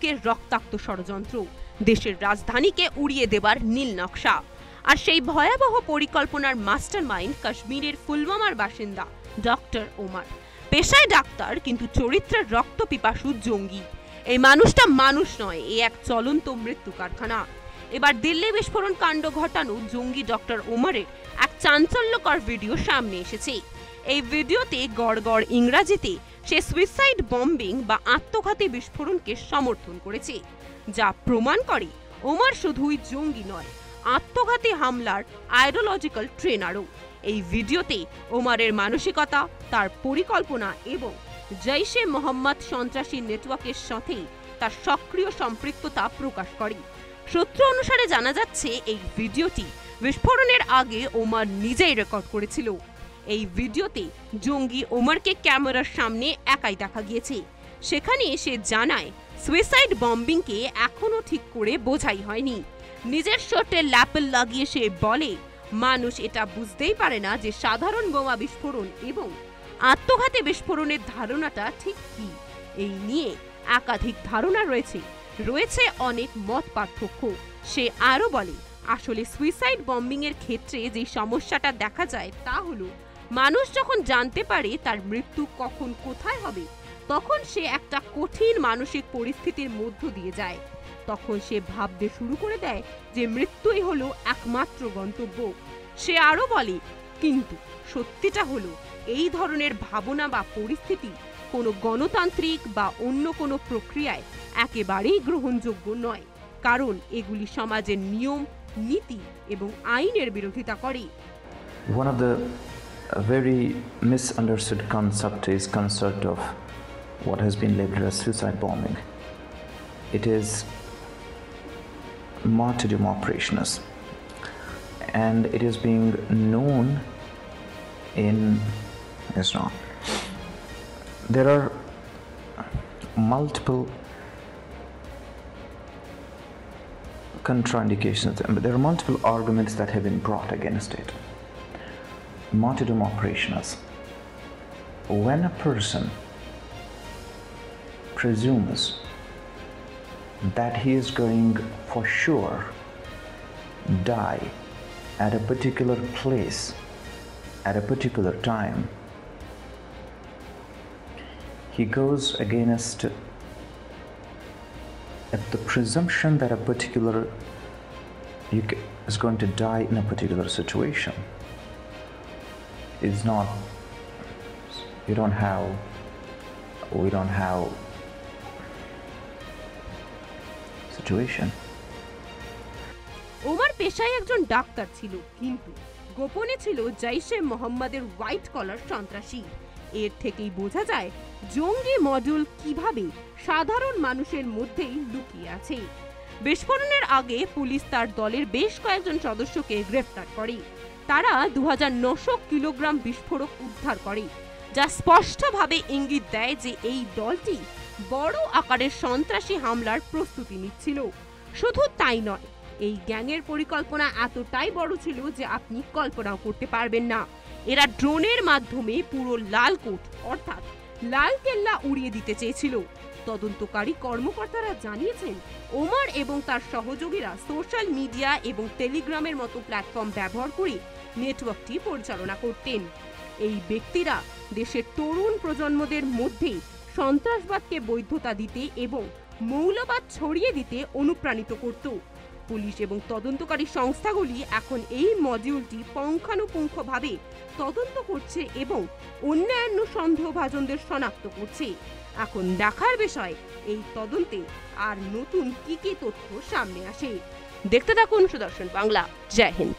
আতঙ্কের রক্তাক্ত ষড়যন্ত্র, দেশের রাজধানীকে উড়িয়ে দেবার নীল নকশা। আর সেই ভয়াবহ পরিকল্পনার মাস্টারমাইন্ড কাশ্মীরের পুলওয়ামার বাসিন্দা ডক্টর ওমর। পেশায় ডাক্তার, কিন্তু চরিত্রের রক্তপিপাসু জঙ্গি। এই মানুষটা মানুষ নয়, এ এক চলন্ত মৃত্যু কারখানা। এবার দিল্লি বিস্ফোরণ কাণ্ড ঘটানো জঙ্গি ডক্টর ওমরের এক চাঞ্চল্যকর ভিডিও সামনে এসেছে। এই ভিডিওতে গড়গড় ইংরাজিতে সে সুইসাইড বম্বিং বা আত্মঘাতী বিস্ফোরণকে সমর্থন করেছে, যা প্রমাণ করে ওমর শুধুই জঙ্গি নয়, আত্মঘাতী হামলার আইডিওলজিক্যাল ট্রেনারও। এই ভিডিওতে ওমরের মানসিকতা, তার পরিকল্পনা এবং জৈশে মোহাম্মদ সন্ত্রাসী নেটওয়ার্কের সাথে তার সক্রিয় সম্পৃক্ততা প্রকাশ করে। সূত্র অনুসারে জানা যাচ্ছে, এই ভিডিওটি বিস্ফোরণের আগে ওমর নিজেই রেকর্ড করেছিল। এই ভিডিওতে জঙ্গি ওমরকে ক্যামেরার সামনে একাই দেখা গিয়েছে। সেখানে সে জানায়, সুইসাইড বম্বিংকে এখনো ঠিক করে বোঝাই হয়নি। নিজের শর্টে ল্যাপেল লাগিয়ে সে বলে, মানুষ এটা বুঝতেই পারে না যে সাধারণ বোমা বিস্ফোরণ এবং আত্মঘাতী বিস্ফোরণের ধারণাটা ঠিক কি। এই নিয়ে একাধিক ধারণা রয়েছে অনেক মত পার্থক্য। সে আরো বলে, আসলে সুইসাইড বম্বিং এর ক্ষেত্রে যে সমস্যাটা দেখা যায় তা হলো, মানুষ যখন জানতে পারে তার মৃত্যু কখন কোথায় হবে, তখন সে একটা কঠিন মানসিক পরিস্থিতির মধ্য দিয়ে যায়। তখন সে ভাবতে শুরু করে দেয় যে মৃত্যুই হলো একমাত্র গন্তব্য। সে আরো বলে, কিন্তু সত্যিটা হলো, এই ধরনের ভাবনা বা পরিস্থিতি কোনো গণতান্ত্রিক বা অন্য কোনো প্রক্রিয়ায় একেবারেই গ্রহণযোগ্য নয়, কারণ এগুলি সমাজের নিয়ম, নীতি এবং আইনের বিরোধিতা করে। One of the very misunderstood concept of what has been labeled as suicide bombing. It is martyrdom operations, and it is being known in Islam. There are multiple contraindications, there are multiple arguments that have been brought against it. Martyrdom operations: when a person presumes that he is going for sure die at a particular place at a particular time, he goes against the presumption that a particular is going to die in a particular situation. It's not, we don't have situation. Omar পেশায় একজন doctor ছিল, কিন্তু গোপনে ছিল জৈশে মোহাম্মদের white collar সন্ত্রাসী। এর থেকেই বোঝা যায় জঙ্গি মডেল কিভাবে সাধারণ মানুষের মধ্যেই লুকিয়ে আছে। বিস্ফোরণের আগে পুলিশ তার দলের বেশ কয়েকজন সদস্যকে গ্রেফতার করে। তারা 2900 কিলোগ্রাম বিস্ফোরক উদ্ধার করে, যা স্পষ্টভাবে ইঙ্গিত দেয় যে এই দলটি বড় আকারের সন্ত্রাসী হামলার প্রস্তুতি নিচ্ছিল। শুধু তাই নয়, এই গ্যাংয়ের পরিকল্পনা এতটাই বড় ছিল যে আপনি কল্পনাও করতে পারবেন না। এরা ড্রোনের মাধ্যমে পুরো লালকোট অর্থাৎ লালকেল্লা উড়িয়ে দিতে চেয়েছিল। তদন্তকারী কর্মকর্তারা জানিয়েছেন, ওমর এবং তার সহযোগীরা সোশ্যাল মিডিয়া এবং টেলিগ্রামের মতো প্ল্যাটফর্ম ব্যবহার করে নেটওয়ার্কটি পরিচালনা করতেন। এই ব্যক্তিরা দেশের তরুণ প্রজন্মদের মধ্যে সন্ত্রাসবাদকে বৈধতা দিতে এবং মৌলবাদ ছড়িয়ে দিতে অনুপ্রাণিত করত। পুলিশ এবং তদন্তকারী সংস্থাগুলি এখন এই মডিউলটি পুঙ্খানুপুঙ্খভাবে তদন্ত করছে এবং অন্যান্য সন্দেহভাজনদের শনাক্ত করছে। এখন দেখার বিষয়, এই তদন্তে আর নতুন কি কি তথ্য সামনে আসে। দেখতে থাকুন সুদর্শন বাংলা। জয় হিন্দ।